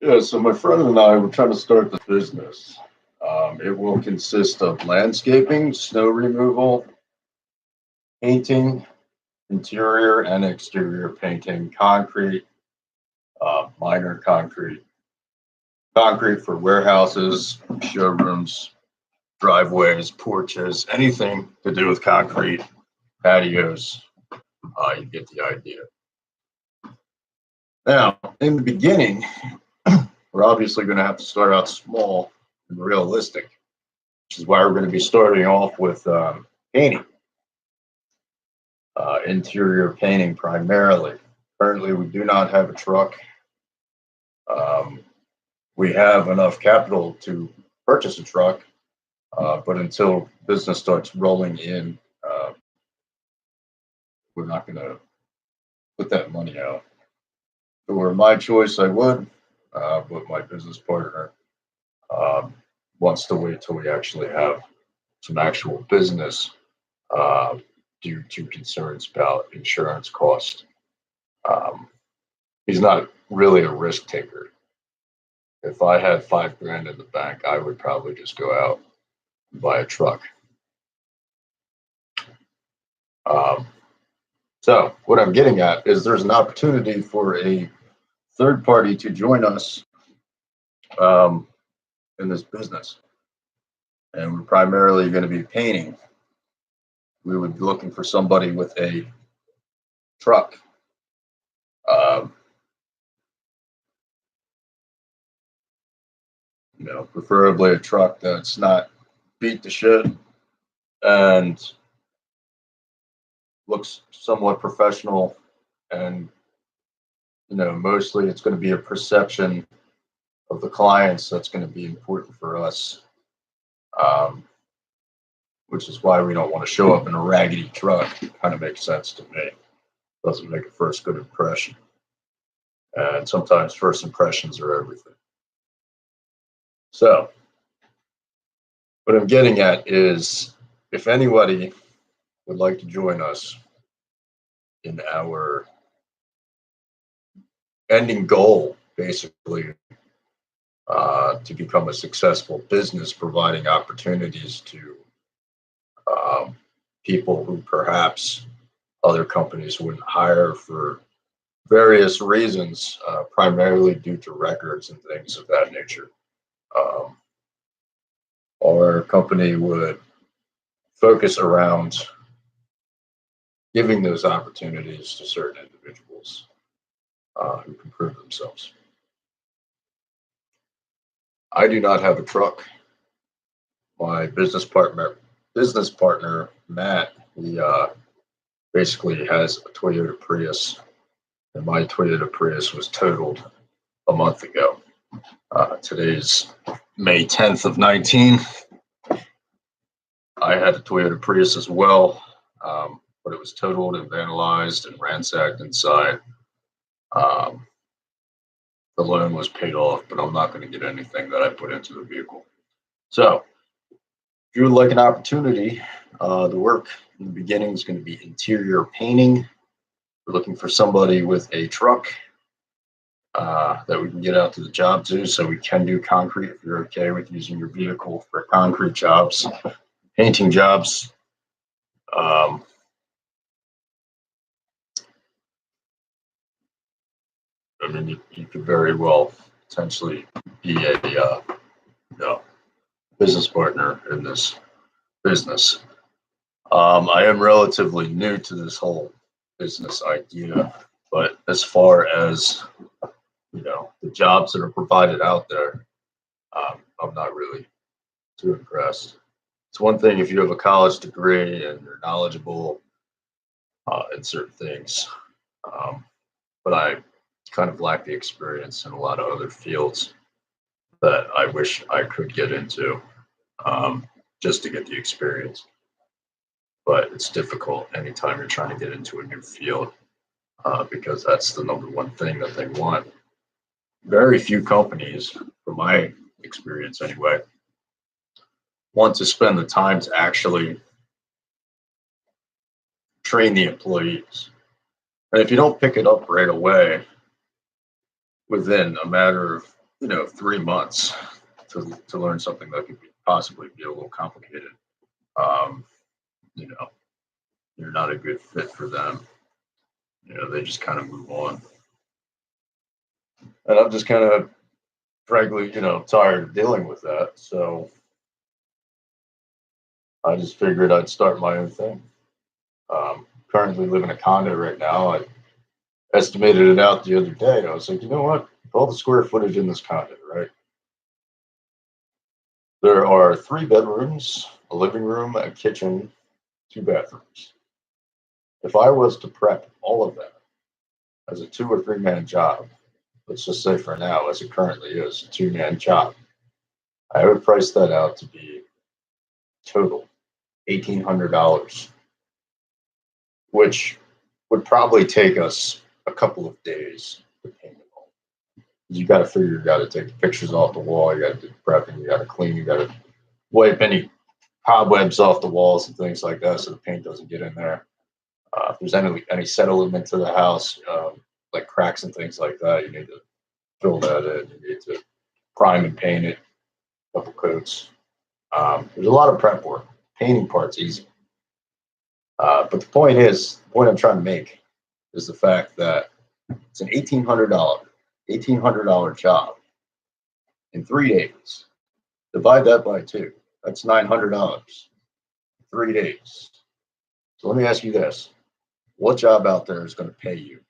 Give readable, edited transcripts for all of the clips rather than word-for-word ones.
Yeah, so my friend and I were trying to start the business. It will consist of landscaping, snow removal, painting, interior and exterior painting, concrete, minor concrete, concrete for warehouses, showrooms, driveways, porches, anything to do with concrete, patios. You get the idea. Now, in the beginning, we're obviously going to have to start out small and realistic, which is why we're going to be starting off with painting, interior painting primarily. Currently, we do not have a truck. Um, we have enough capital to purchase a truck, but until business starts rolling in, we're not going to put that money out. If it were my choice, I would, but my business partner um, wants to wait till we actually have some actual business uh, due to concerns about insurance costs. Um, he's not really a risk taker. If I had 5 grand in the bank, I would probably just go out and buy a truck. Um, so, what I'm getting at is there's an opportunity for a third party to join us um, in this business. And we're primarily going to be painting. We would be looking for somebody with a truck. Um, Preferably a truck that's not beat to shit and looks somewhat professional. And mostly it's going to be a perception of the clients that's going to be important for us, um, which is why we don't want to show up in a raggedy truck. It kind of makes sense to me. Doesn't make a first good impression, and sometimes first impressions are everything. So what I'm getting at is, if anybody would like to join us in our ending goal, basically, to become a successful business, providing opportunities to um, people who perhaps other companies wouldn't hire for various reasons, primarily due to records and things of that nature. Um, our company would focus around giving those opportunities to certain individuals who can prove themselves. I do not have a truck. My business partner Matt, he basically has a Toyota Prius, and my Toyota Prius was totaled a month ago. Today's May 10th of 19. I had a Toyota Prius as well, but it was totaled and vandalized and ransacked inside. Um, the loan was paid off, but I'm not going to get anything that I put into the vehicle. So, if you would like an opportunity, the work in the beginning is going to be interior painting. We're looking for somebody with a truck that we can get out to the job to, so we can do concrete if you're okay with using your vehicle for concrete jobs, painting jobs. Um, I mean, you could very well potentially be a business partner in this business. I am relatively new to this whole business idea, but as far as the jobs that are provided out there, I'm not really too impressed. It's one thing if you have a college degree and you're knowledgeable in certain things, but I kind of lack the experience in a lot of other fields that I wish I could get into just to get the experience. But it's difficult anytime you're trying to get into a new field because that's the number one thing that they want. Very few companies, from my experience anyway, want to spend the time to actually train the employees. And if you don't pick it up right away, within a matter of 3 months to learn something that could possibly be a little complicated. Um, you know, you're not a good fit for them. They just kind of move on. And I'm just kind of, frankly, tired of dealing with that. So I just figured I'd start my own thing. Currently live in a condo right now. I estimated it out the other day. I was like, you know what? All the square footage in this condo, right? There are 3 bedrooms, a living room, a kitchen, 2 bathrooms. If I was to prep all of that as a 2 or 3 man job, let's just say for now, as it currently is, a 2 man job, I would price that out to be total $1,800, which would probably take us a couple of days to paint it all. You got to figure you got to take the pictures off the wall, you got to do prepping, you got to clean, you got to wipe any cobwebs off the walls and things like that so the paint doesn't get in there. If there's any settlement to the house, like cracks and things like that, you need to fill that in. You need to prime and paint it, a couple coats. There's a lot of prep work. Painting part's easy. But the point I'm trying to make is the fact that it's an $1,800 job in 3 days. Divide that by 2. That's $900. 3 days. So let me ask you this. What job out there is going to pay you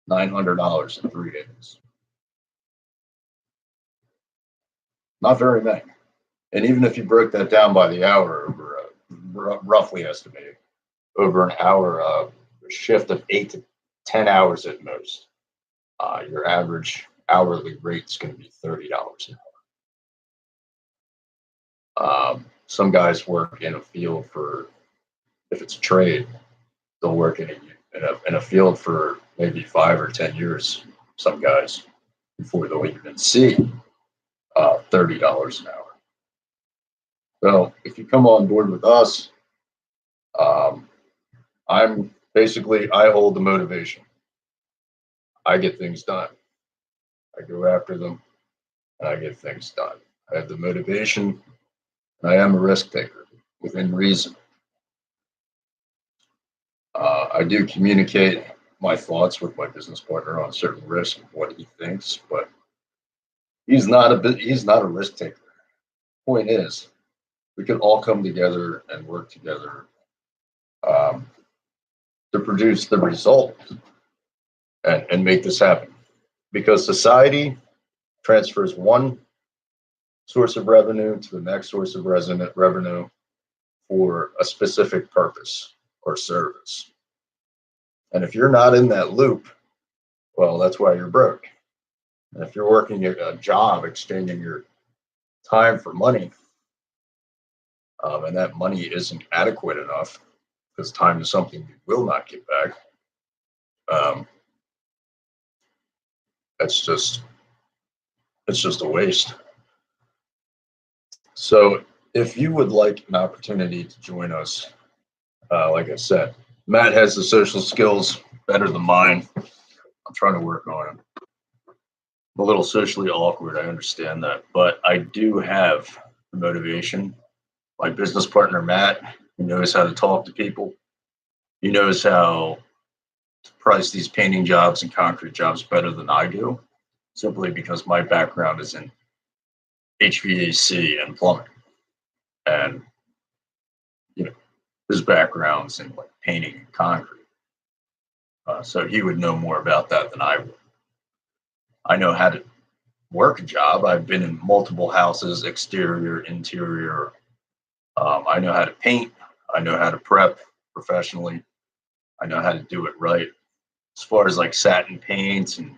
$900 in 3 days? Not very many. And even if you broke that down by the hour, over roughly estimated, over an hour shift of 8 to 10 hours at most, your average hourly rate is going to be $30 an hour. Some guys work in a field for, if it's a trade, they'll work in a field for maybe 5 or 10 years. Some guys before they'll even see $30 an hour. So if you come on board with us, I hold the motivation. I get things done. I go after them, and I get things done. I have the motivation, and I am a risk taker within reason. I do communicate my thoughts with my business partner on certain risks and what he thinks, but he's not a risk taker. Point is, we can all come together and work together to produce the result and make this happen. Because society transfers one source of revenue to the next source of revenue for a specific purpose or service. And if you're not in that loop, well, that's why you're broke. And if you're working a job, exchanging your time for money, and that money isn't adequate enough, because time is something you will not get back, it's just a waste. So if you would like an opportunity to join us, like I said, Matt has the social skills better than mine. I'm trying to work on them. I'm a little socially awkward, I understand that, but I do have the motivation. My business partner, Matt, he knows how to talk to people. He knows how to price these painting jobs and concrete jobs better than I do, simply because my background is in HVAC and plumbing. And, his background's in like painting and concrete. So he would know more about that than I would. I know how to work a job. I've been in multiple houses, exterior, interior. I know how to paint. I know how to prep professionally. I know how to do it right. As far as like satin paints and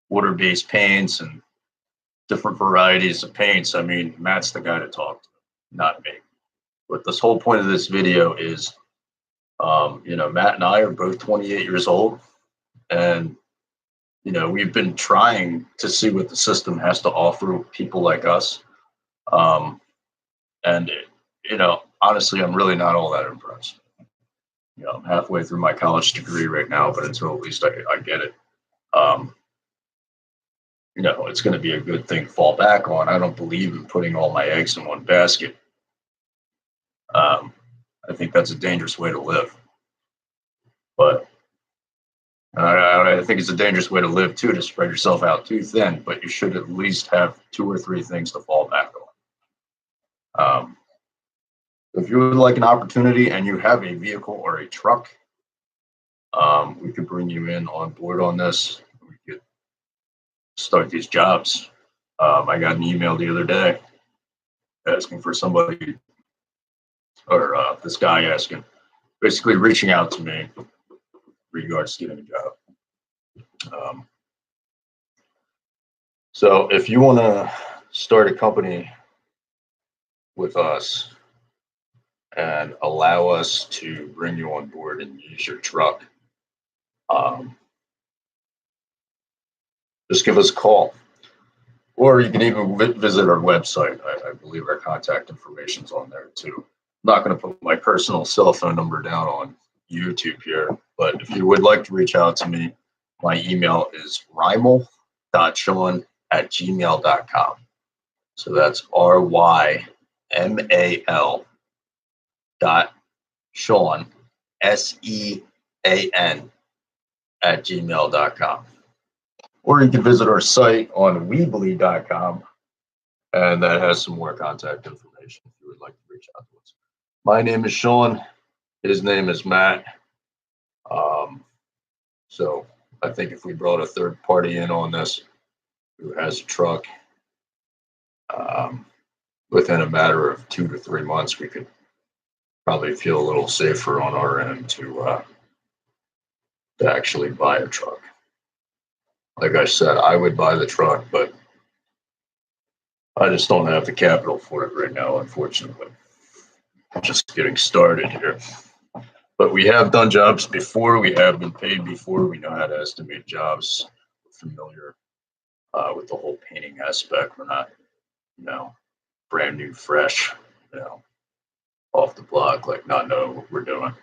water-based paints and different varieties of paints, I mean, Matt's the guy to talk to, not me. But this whole point of this video is, Matt and I are both 28 years old, and we've been trying to see what the system has to offer people like us. And honestly, I'm really not all that impressed. I'm halfway through my college degree right now, but until at least I get it, it's going to be a good thing to fall back on. I don't believe in putting all my eggs in one basket. I think that's a dangerous way to live. But I think it's a dangerous way to live too, to spread yourself out too thin. But you should at least have 2 or 3 things to fall back on. If you would like an opportunity and you have a vehicle or a truck, we could bring you in on board on this. We could start these jobs. I got an email the other day asking for somebody, or this guy asking, basically reaching out to me regards to getting a job. So if you want to start a company with us and allow us to bring you on board and use your truck, just give us a call. Or you can even visit our website. I believe our contact information is on there too. I'm not going to put my personal cell phone number down on YouTube here, but if you would like to reach out to me, my email is rymal.sean@gmail.com. So that's RYMAL .Sean SEAN @gmail.com. Or you can visit our site on Weebly.com, and that has some more contact information if you would like to reach out to us. My name is Sean. His name is Matt. So I think if we brought a third party in on this who has a truck, within a matter of 2 to 3 months, we could probably feel a little safer on our end to actually buy a truck. Like I said, I would buy the truck, but I just don't have the capital for it right now, unfortunately. I'm just getting started here. But we have done jobs before. We have been paid before. We know how to estimate jobs. We're familiar with the whole painting aspect. We're not, brand new, fresh, off the block, like not knowing what we're doing.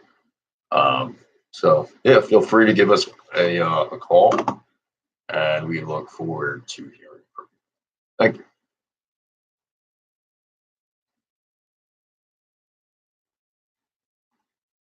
So yeah, feel free to give us a call, and we look forward to hearing from you. Thank you.